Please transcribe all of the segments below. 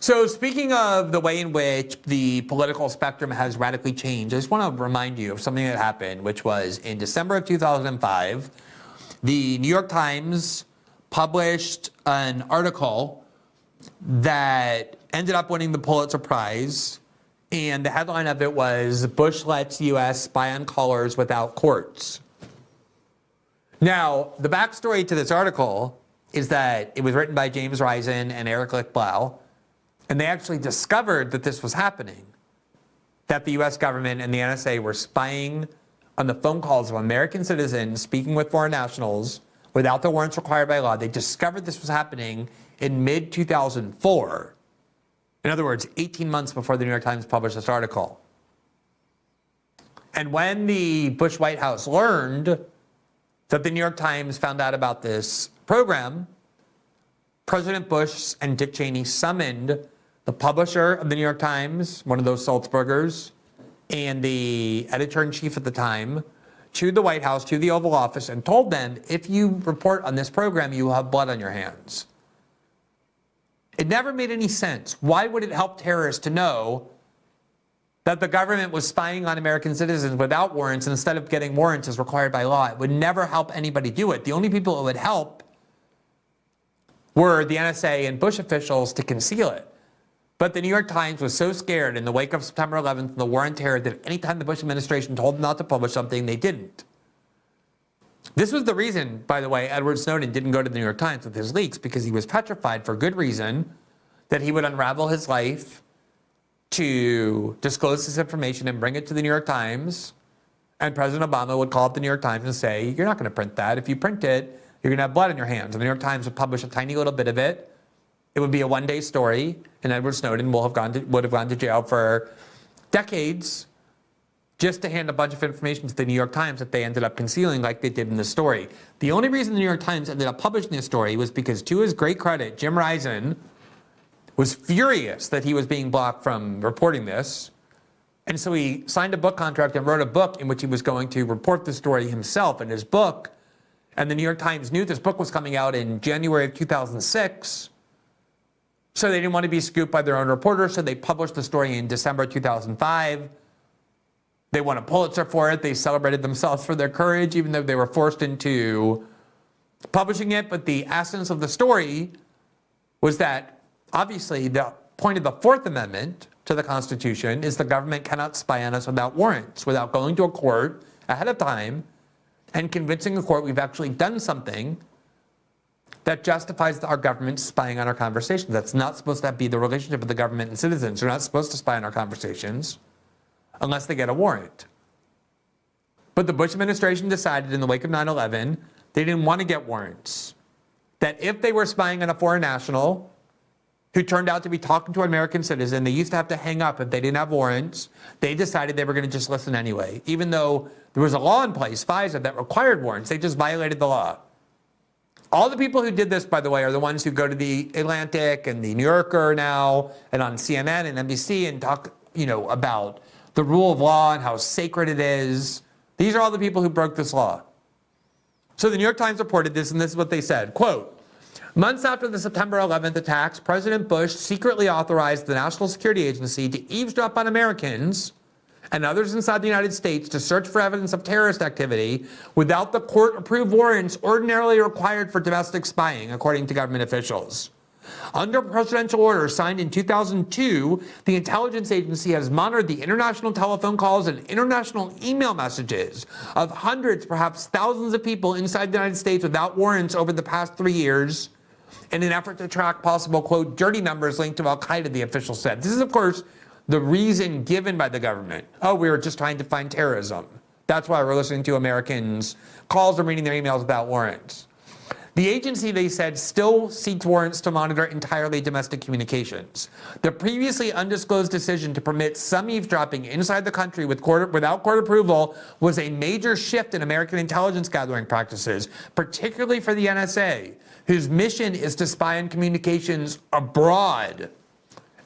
So speaking of the way in which the political spectrum has radically changed, I just want to remind you of something that happened, which was in December of 2005, the New York Times published an article that ended up winning the Pulitzer Prize, and the headline of it was, "Bush lets U.S. spy on callers without courts." Now, the backstory to this article is that it was written by James Risen and Eric Lichtblau, and they actually discovered that this was happening, that the U.S. government and the NSA were spying on the phone calls of American citizens speaking with foreign nationals without the warrants required by law. They discovered this was happening in mid-2004. In other words, 18 months before the New York Times published this article. And when the Bush White House learned that the New York Times found out about this program, President Bush and Dick Cheney summoned the publisher of the New York Times, one of those Salzburgers, and the editor-in-chief at the time, to the White House, to the Oval Office, and told them, if you report on this program, you will have blood on your hands. It never made any sense. Why would it help terrorists to know that the government was spying on American citizens without warrants instead of getting warrants as required by law? It would never help anybody do it. The only people it would help were the NSA and Bush officials to conceal it. But the New York Times was so scared in the wake of September 11th and the war on terror that anytime the Bush administration told them not to publish something, they didn't. This was the reason, by the way, Edward Snowden didn't go to the New York Times with his leaks, because he was petrified, for good reason, that he would unravel his life to disclose this information and bring it to the New York Times. And President Obama would call up the New York Times and say, you're not going to print that. If you print it, you're going to have blood in your hands. And the New York Times would publish a tiny little bit of it. It would be a one-day story, and Edward Snowden would have gone to jail for decades just to hand a bunch of information to the New York Times that they ended up concealing, like they did in the story. The only reason the New York Times ended up publishing this story was because, to his great credit, Jim Risen was furious that he was being blocked from reporting this. And so he signed a book contract and wrote a book in which he was going to report the story himself in his book. And the New York Times knew this book was coming out in January of 2006. So they didn't want to be scooped by their own reporter, so they published the story in December 2005. They won a Pulitzer for it. They celebrated themselves for their courage, even though they were forced into publishing it. But the essence of the story was that, obviously, the point of the Fourth Amendment to the Constitution is the government cannot spy on us without warrants, without going to a court ahead of time and convincing a court we've actually done something that justifies our government spying on our conversations. That's not supposed to be the relationship of the government and citizens. They're not supposed to spy on our conversations unless they get a warrant. But the Bush administration decided in the wake of 9/11, they didn't want to get warrants. That if they were spying on a foreign national who turned out to be talking to an American citizen, they used to have to hang up if they didn't have warrants. They decided they were going to just listen anyway. Even though there was a law in place, FISA, that required warrants, they just violated the law. All the people who did this, by the way, are the ones who go to the Atlantic and the New Yorker now and on CNN and NBC and talk, about the rule of law and how sacred it is. These are all the people who broke this law. So the New York Times reported this, and this is what they said. Quote, months after the September 11th attacks, President Bush secretly authorized the National Security Agency to eavesdrop on Americans and others inside the United States to search for evidence of terrorist activity without the court-approved warrants ordinarily required for domestic spying, according to government officials. Under presidential order signed in 2002, the intelligence agency has monitored the international telephone calls and international email messages of hundreds, perhaps thousands of people inside the United States without warrants over the past 3 years in an effort to track possible, quote, dirty numbers linked to Al-Qaeda, the official said. This is, of course, the reason given by the government. Oh, we were just trying to find terrorism. That's why we're listening to Americans' calls or reading their emails without warrants. The agency, they said, still seeks warrants to monitor entirely domestic communications. The previously undisclosed decision to permit some eavesdropping inside the country without court approval was a major shift in American intelligence gathering practices, particularly for the NSA, whose mission is to spy on communications abroad.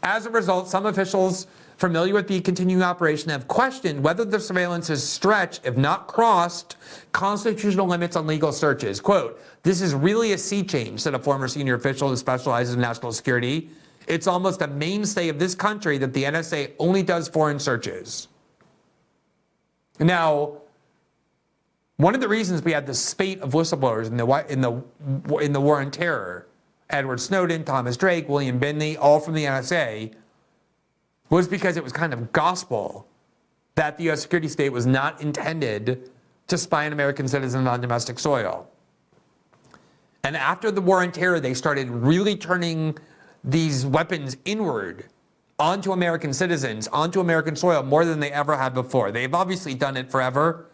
As a result, some officials familiar with the continuing operation have questioned whether the surveillance has stretched, if not crossed, constitutional limits on legal searches. Quote, this is really a sea change, said a former senior official who specializes in national security It's almost a mainstay of this country that the NSA only does foreign searches. Now, one of the reasons we had the spate of whistleblowers in the war on terror, Edward Snowden, Thomas Drake, William Binney, all from the NSA, was because it was kind of gospel that the U.S. security state was not intended to spy on American citizens on domestic soil. And after the war on terror, they started really turning these weapons inward onto American citizens, onto American soil, more than they ever had before. They've obviously done it forever,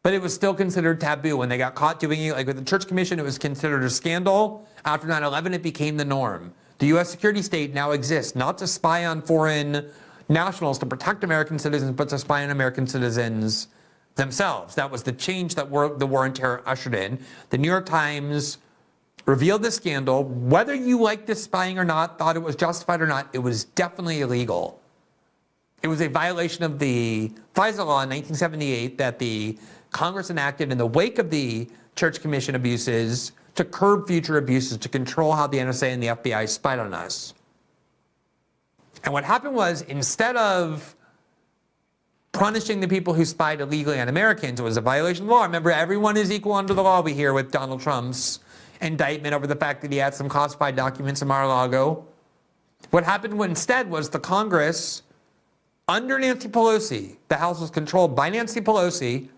but it was still considered taboo. When they got caught doing it, like with the Church Commission, it was considered a scandal. After 9/11, it became the norm. The U.S. security state now exists not to spy on foreign nationals to protect American citizens, but to spy on American citizens themselves. That was the change that the war on terror ushered in. The New York Times revealed the scandal. Whether you liked this spying or not, thought it was justified or not, it was definitely illegal. It was a violation of the FISA law in 1978 that the Congress enacted in the wake of the Church Commission abuses to curb future abuses, to control how the NSA and the FBI spied on us. And what happened was, instead of punishing the people who spied illegally on Americans, it was a violation of the law. Remember, everyone is equal under the law, we hear with Donald Trump's indictment over the fact that he had some classified documents in Mar-a-Lago. What happened instead was the Congress, under Nancy Pelosi, the House was controlled by Nancy Pelosi,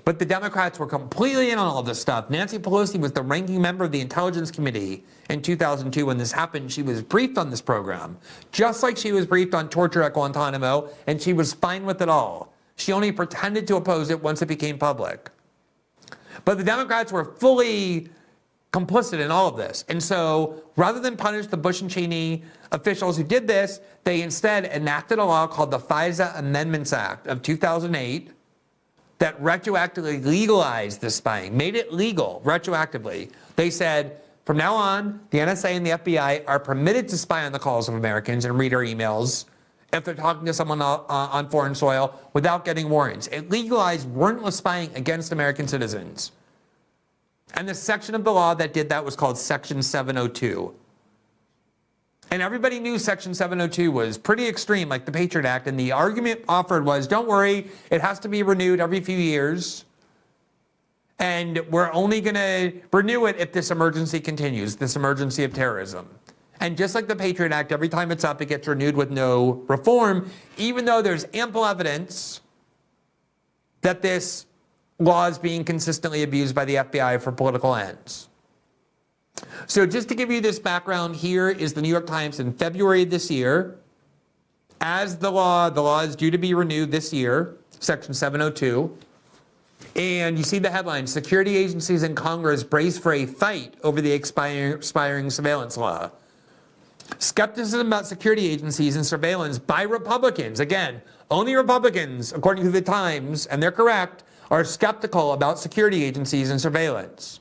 but the Democrats were completely in on all of this stuff. Nancy Pelosi was the ranking member of the Intelligence Committee in 2002 when this happened. She was briefed on this program, just like she was briefed on torture at Guantanamo, and she was fine with it all. She only pretended to oppose it once it became public. But the Democrats were fully complicit in all of this. And so rather than punish the Bush and Cheney officials who did this, they instead enacted a law called the FISA Amendments Act of 2008 that retroactively legalized this spying, made it legal retroactively. They said, from now on, the NSA and the FBI are permitted to spy on the calls of Americans and read our emails if they're talking to someone on foreign soil without getting warrants. It legalized warrantless spying against American citizens. And the section of the law that did that was called Section 702. And everybody knew Section 702 was pretty extreme, like the Patriot Act, and the argument offered was, don't worry, it has to be renewed every few years, and we're only going to renew it if this emergency continues, this emergency of terrorism. And just like the Patriot Act, every time it's up, it gets renewed with no reform, even though there's ample evidence that this law is being consistently abused by the FBI for political ends. So just to give you this background, here is the New York Times in February of this year. As the law is due to be renewed this year, Section 702. And you see the headline, security agencies in Congress brace for a fight over the expiring surveillance law. Skepticism about security agencies and surveillance by Republicans. Again, only Republicans, according to the Times, and they're correct, are skeptical about security agencies and surveillance.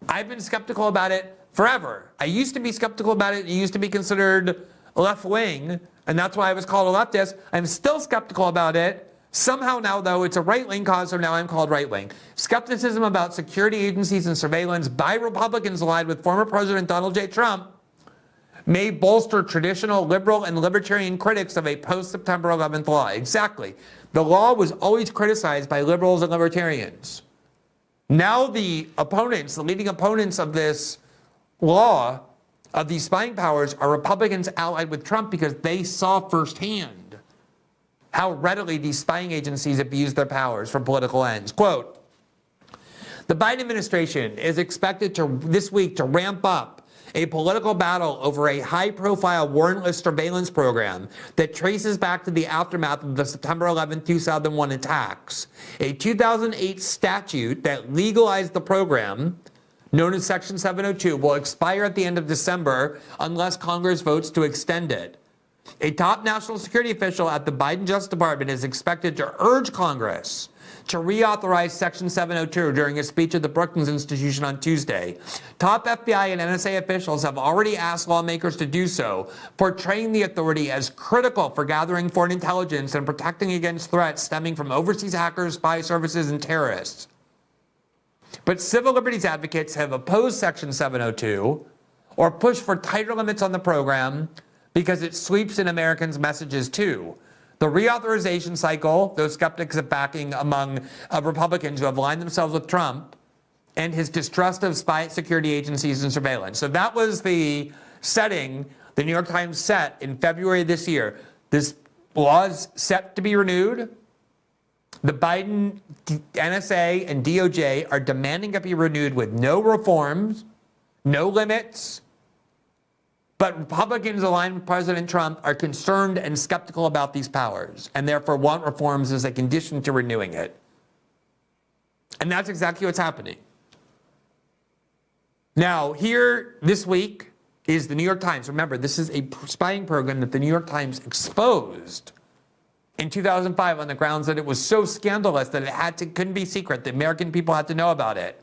I've been skeptical about it forever. I used to be skeptical about it. It used to be considered left-wing, and that's why I was called a leftist. I'm still skeptical about it. Somehow now, though, it's a right-wing cause, so now I'm called right-wing. Skepticism about security agencies and surveillance by Republicans allied with former President Donald J. Trump may bolster traditional liberal and libertarian critics of a post-September 11th law. Exactly. The law was always criticized by liberals and libertarians. Now the opponents, the leading opponents of this law, of these spying powers, are Republicans allied with Trump because they saw firsthand how readily these spying agencies abuse their powers for political ends. Quote, the Biden administration is expected to this week to ramp up a political battle over a high-profile warrantless surveillance program that traces back to the aftermath of the September 11, 2001 attacks. A 2008 statute that legalized the program, known as Section 702, will expire at the end of December unless Congress votes to extend it. A top national security official at the Biden Justice Department is expected to urge Congress to reauthorize Section 702 during a speech at the Brookings Institution on Tuesday. Top FBI and NSA officials have already asked lawmakers to do so, portraying the authority as critical for gathering foreign intelligence and protecting against threats stemming from overseas hackers, spy services, and terrorists. But civil liberties advocates have opposed Section 702, or push for tighter limits on the program because it sweeps in Americans' messages too. The reauthorization cycle, those skeptics of backing among Republicans who have aligned themselves with Trump, and his distrust of spy security agencies and surveillance. So that was the setting the New York Times set in February of this year. This law is set to be renewed. The Biden NSA and DOJ are demanding it be renewed with no reforms, no limits. But Republicans aligned with President Trump are concerned and skeptical about these powers and therefore want reforms as a condition to renewing it. And that's exactly what's happening. Now, here this week is the New York Times. Remember, this is a spying program that the New York Times exposed in 2005 on the grounds that it was so scandalous that it couldn't be secret. The American people had to know about it.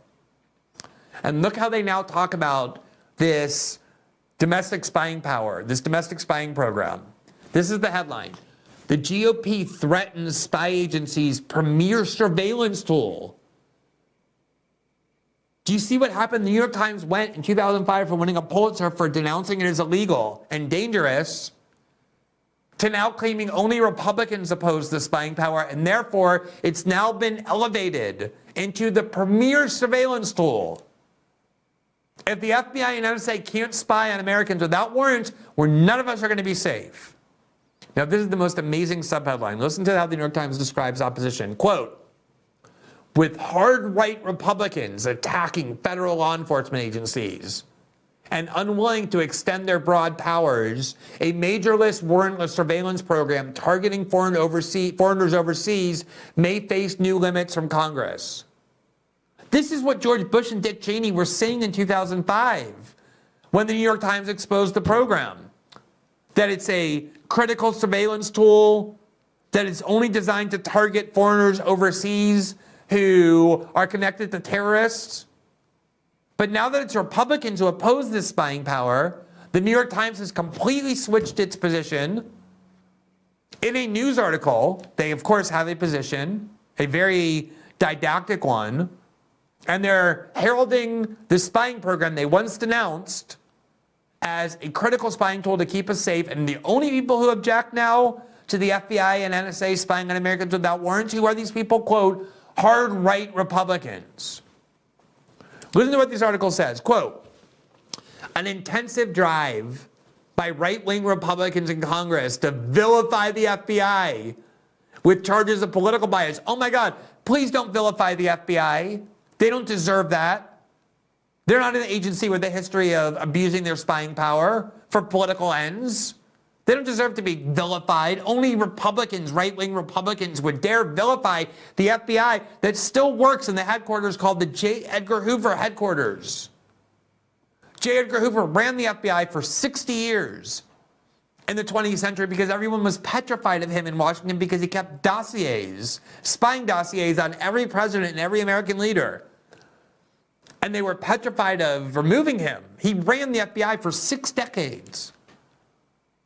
And look how they now talk about this domestic spying power, this domestic spying program. This is the headline. The GOP threatens spy agencies' premier surveillance tool. Do you see what happened? The New York Times went in 2005 from winning a Pulitzer for denouncing it as illegal and dangerous to now claiming only Republicans oppose the spying power, and therefore it's now been elevated into the premier surveillance tool. If the FBI and NSA can't spy on Americans without warrants, none of us are going to be safe. Now, this is the most amazing subheadline. Listen to how the New York Times describes opposition. Quote, with hard-right Republicans attacking federal law enforcement agencies and unwilling to extend their broad powers, a major-list warrantless surveillance program targeting foreigners overseas may face new limits from Congress. This is what George Bush and Dick Cheney were saying in 2005 when the New York Times exposed the program. That it's a critical surveillance tool, that it's only designed to target foreigners overseas who are connected to terrorists. But now that it's Republicans who oppose this spying power, the New York Times has completely switched its position. In a news article, they of course have a position, a very didactic one, and they're heralding the spying program they once denounced as a critical spying tool to keep us safe. And the only people who object now to the FBI and NSA spying on Americans without warrants, who are these people? Quote, hard right Republicans. Listen to what this article says. Quote, an intensive drive by right-wing Republicans in Congress to vilify the FBI with charges of political bias. Oh my God, please don't vilify the FBI. They don't deserve that. They're not an agency with a history of abusing their spying power for political ends. They don't deserve to be vilified. Only Republicans, right-wing Republicans, would dare vilify the FBI that still works in the headquarters called the J. Edgar Hoover headquarters. J. Edgar Hoover ran the FBI for 60 years in the 20th century because everyone was petrified of him in Washington because he kept dossiers, spying dossiers on every president and every American leader. And they were petrified of removing him. He ran the FBI for 6 decades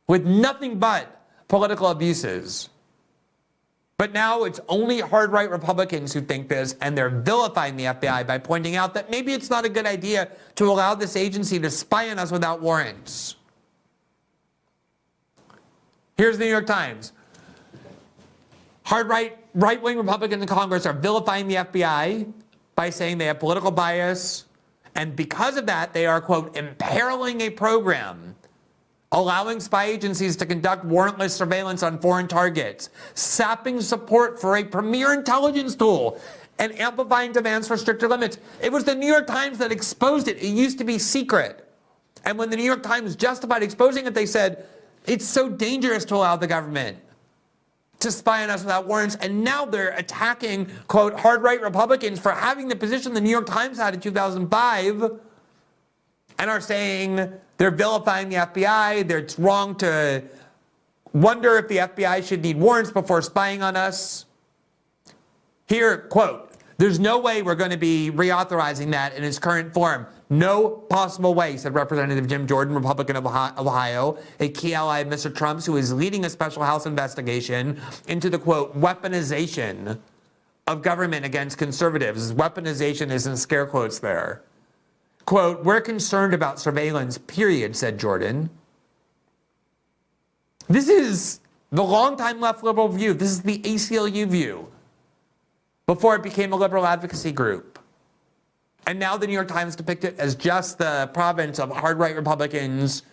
with nothing but political abuses. But now it's only hard right Republicans who think this, and they're vilifying the FBI by pointing out that maybe it's not a good idea to allow this agency to spy on us without warrants. Here's the New York Times. Hard right-wing Republicans in Congress are vilifying the FBI by saying they have political bias, and because of that, they are, quote, imperiling a program allowing spy agencies to conduct warrantless surveillance on foreign targets, sapping support for a premier intelligence tool, and amplifying demands for stricter limits. It was the New York Times that exposed it. It used to be secret. And when the New York Times justified exposing it, they said, it's so dangerous to allow the government to spy on us without warrants. And now they're attacking, quote, hard right Republicans for having the position the New York Times had in 2005 and are saying they're vilifying the FBI. It's wrong to wonder if the FBI should need warrants before spying on us. Here, quote, there's no way we're going to be reauthorizing that in its current form. No possible way, said Representative Jim Jordan, Republican of Ohio, a key ally of Mr. Trump's, who is leading a special House investigation into the, quote, weaponization of government against conservatives. Weaponization is in scare quotes there. Quote, we're concerned about surveillance, period, said Jordan. This is the longtime left liberal view. This is the ACLU view before it became a liberal advocacy group. And now the New York Times depict it as just the province of hard right Republicans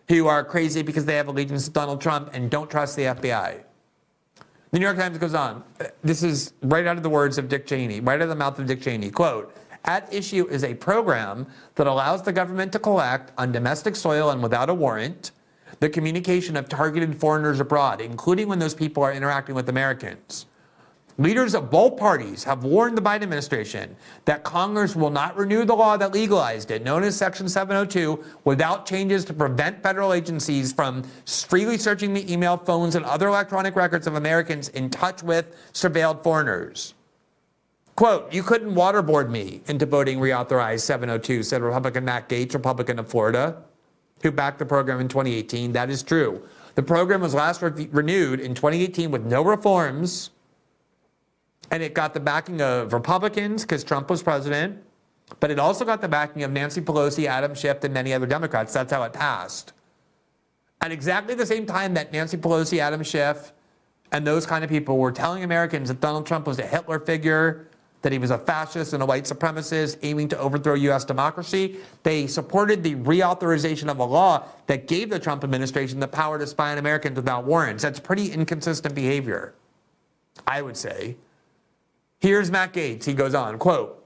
who are crazy because they have allegiance to Donald Trump and don't trust the FBI. The New York Times goes on. This is right out of the words of Dick Cheney, right out of the mouth of Dick Cheney. Quote, at issue is a program that allows the government to collect on domestic soil and without a warrant the communication of targeted foreigners abroad, including when those people are interacting with Americans. Leaders of both parties have warned the Biden administration that Congress will not renew the law that legalized it, known as Section 702, without changes to prevent federal agencies from freely searching the email, phones, and other electronic records of Americans in touch with surveilled foreigners. Quote, you couldn't waterboard me into voting reauthorize 702, said Republican Matt Gaetz, Republican of Florida, who backed the program in 2018. That is true. The program was last renewed in 2018 with no reforms, and it got the backing of Republicans because Trump was president, but it also got the backing of Nancy Pelosi, Adam Schiff, and many other Democrats. That's how it passed. At exactly the same time that Nancy Pelosi, Adam Schiff, and those kind of people were telling Americans that Donald Trump was a Hitler figure, that he was a fascist and a white supremacist aiming to overthrow U.S. democracy, they supported the reauthorization of a law that gave the Trump administration the power to spy on Americans without warrants. That's pretty inconsistent behavior, I would say. Here's Matt Gaetz. He goes on, quote,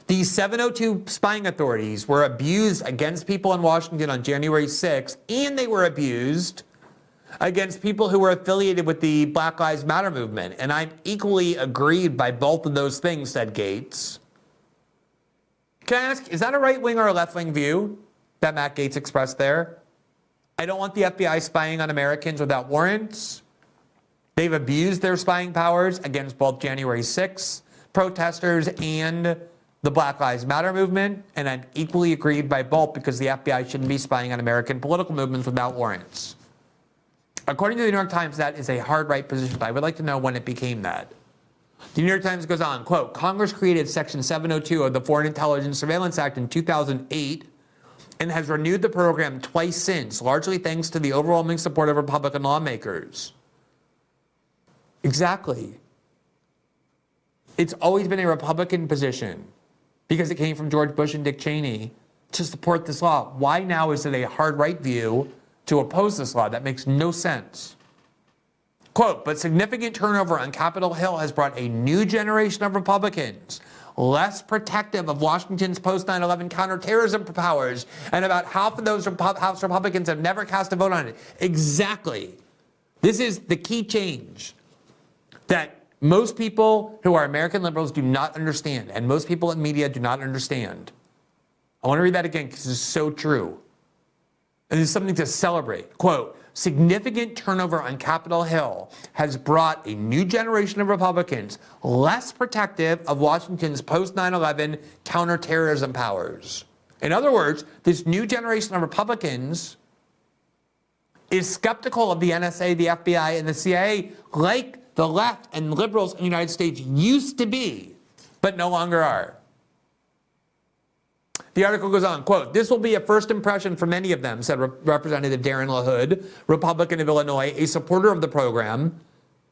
these 702 spying authorities were abused against people in Washington on January 6th, and they were abused against people who were affiliated with the Black Lives Matter movement. And I'm equally aggrieved by both of those things, said Gaetz. Can I ask, is that a right-wing or a left-wing view that Matt Gaetz expressed there? I don't want the FBI spying on Americans without warrants. They've abused their spying powers against both January 6th protesters and the Black Lives Matter movement, and I'm equally aggrieved by both because the FBI shouldn't be spying on American political movements without warrants. According to the New York Times, that is a hard right position. I would like to know when it became that. The New York Times goes on, quote, Congress created Section 702 of the Foreign Intelligence Surveillance Act in 2008 and has renewed the program twice since, largely thanks to the overwhelming support of Republican lawmakers. Exactly. It's always been a Republican position, because it came from George Bush and Dick Cheney, to support this law. Why now is it a hard right view to oppose this law? That makes no sense. Quote, but significant turnover on Capitol Hill has brought a new generation of Republicans, less protective of Washington's post-9/11 counterterrorism powers, and about half of those House Republicans have never cast a vote on it. Exactly. This is the key change that most people who are American liberals do not understand, and most people in media do not understand. I want to read that again because it's so true. And it's something to celebrate. Quote, significant turnover on Capitol Hill has brought a new generation of Republicans less protective of Washington's post-9/11 counterterrorism powers. In other words, this new generation of Republicans is skeptical of the NSA, the FBI, and the CIA, like the left and liberals in the United States used to be, but no longer are. The article goes on, quote, this will be a first impression for many of them, said Representative Darren LaHood, Republican of Illinois, a supporter of the program,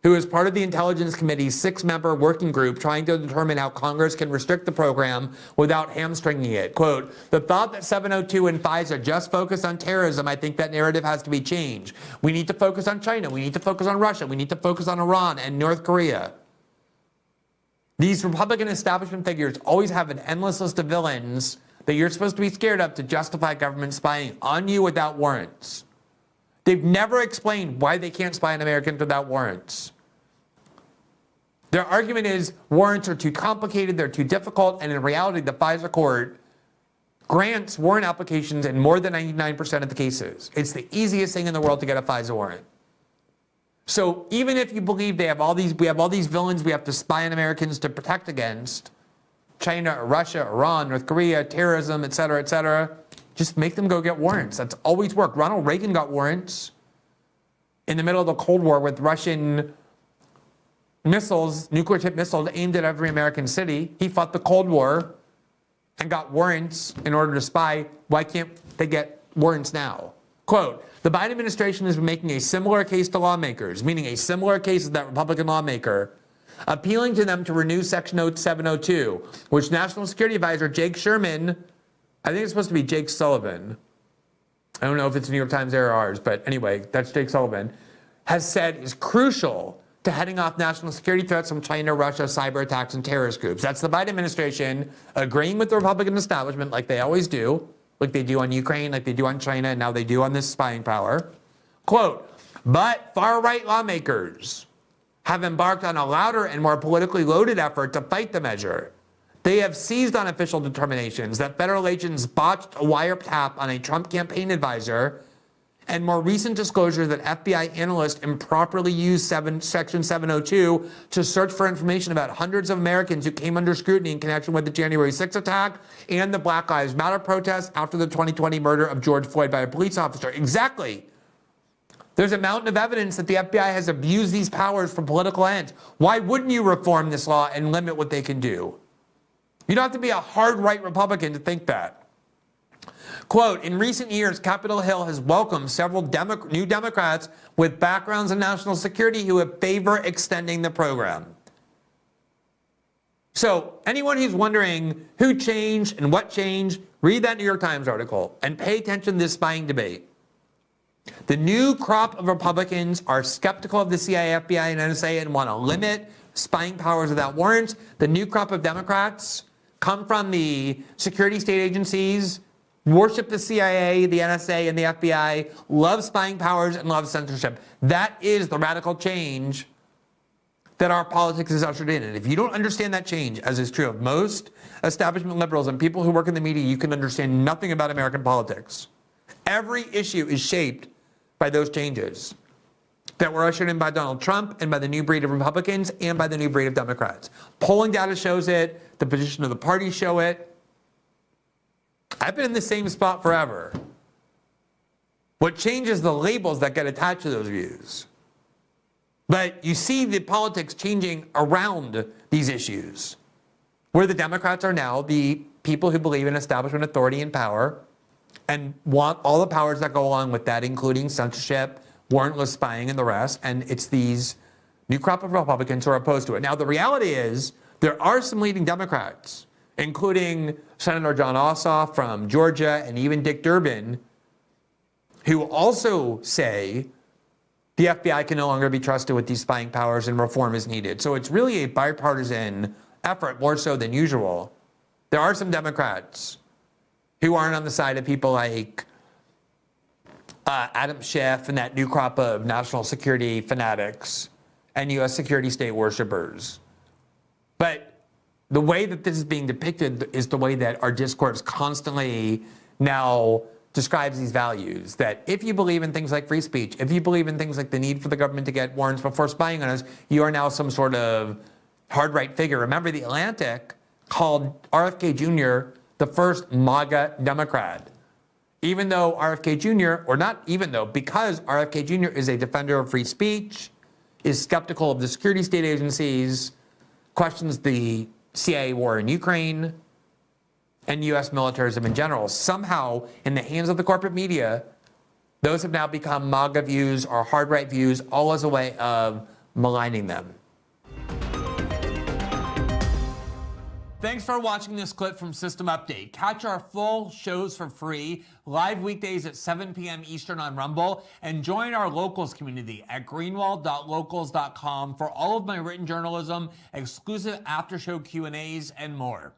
who is part of the Intelligence Committee's 6-member working group trying to determine how Congress can restrict the program without hamstringing it. Quote, the thought that 702 and FISA just focus on terrorism, I think that narrative has to be changed. We need to focus on China. We need to focus on Russia. We need to focus on Iran and North Korea. These Republican establishment figures always have an endless list of villains that you're supposed to be scared of to justify government spying on you without warrants. They've never explained why they can't spy on Americans without warrants. Their argument is warrants are too complicated, they're too difficult, and in reality, the FISA court grants warrant applications in more than 99% of the cases. It's the easiest thing in the world to get a FISA warrant. So even if you believe we have all these villains we have to spy on Americans to protect against, China, Russia, Iran, North Korea, terrorism, et cetera, just make them go get warrants. That's always worked. Ronald Reagan got warrants in the middle of the Cold War with Russian missiles, nuclear-tipped missiles aimed at every American city. He fought the Cold War and got warrants in order to spy, why can't they get warrants now? Quote, the Biden administration has been making a similar case to lawmakers, meaning a similar case as that Republican lawmaker, appealing to them to renew Section 702, which National Security Advisor Jake Sherman, I think it's supposed to be Jake Sullivan, I don't know if it's New York Times or ours, but anyway, that's Jake Sullivan, has said is crucial to heading off national security threats from China, Russia, cyber attacks, and terrorist groups. That's the Biden administration agreeing with the Republican establishment like they always do, like they do on Ukraine, like they do on China, and now they do on this spying power. Quote, but far-right lawmakers have embarked on a louder and more politically loaded effort to fight the measure. They have seized on official determinations that federal agents botched a wiretap on a Trump campaign advisor, and more recent disclosures that FBI analysts improperly used Section 702 to search for information about hundreds of Americans who came under scrutiny in connection with the January 6th attack and the Black Lives Matter protests after the 2020 murder of George Floyd by a police officer. Exactly. There's a mountain of evidence that the FBI has abused these powers for political ends. Why wouldn't you reform this law and limit what they can do? You don't have to be a hard right Republican to think that. Quote, in recent years, Capitol Hill has welcomed several new Democrats with backgrounds in national security who have favored extending the program. So anyone who's wondering who changed and what changed, read that New York Times article and pay attention to this spying debate. The new crop of Republicans are skeptical of the CIA, FBI, and NSA and want to limit spying powers without warrants. The new crop of Democrats come from the security state agencies, worship the CIA, the NSA, and the FBI, love spying powers, and love censorship. That is the radical change that our politics has ushered in. And if you don't understand that change, as is true of most establishment liberals and people who work in the media, you can understand nothing about American politics. Every issue is shaped by those changes that were ushered in by Donald Trump and by the new breed of Republicans and by the new breed of Democrats. Polling data shows it. The position of the party show it. I've been in the same spot forever. What changes the labels that get attached to those views. But you see the politics changing around these issues, where the Democrats are now the people who believe in establishment authority and power and want all the powers that go along with that, including censorship, warrantless spying, and the rest. And it's these new crop of Republicans who are opposed to it. Now, the reality is there are some leading Democrats, including Senator John Ossoff from Georgia and even Dick Durbin, who also say the FBI can no longer be trusted with these spying powers and reform is needed. So it's really a bipartisan effort, more so than usual. There are some Democrats who aren't on the side of people like Adam Schiff and that new crop of national security fanatics and U.S. security state worshipers. But the way that this is being depicted is the way that our discourse constantly now describes these values. That if you believe in things like free speech, if you believe in things like the need for the government to get warrants before spying on us, you are now some sort of hard right figure. Remember, The Atlantic called RFK Jr. the first MAGA Democrat. Even though RFK Jr., or not even though, because RFK Jr. is a defender of free speech, is skeptical of the security state agencies, questions the CIA war in Ukraine, and U.S. militarism in general. Somehow, in the hands of the corporate media, those have now become MAGA views or hard right views, all as a way of maligning them. Thanks for watching this clip from System Update. Catch our full shows for free, live weekdays at 7 p.m. Eastern on Rumble, and join our locals community at greenwald.locals.com for all of my written journalism, exclusive after-show Q&As, and more.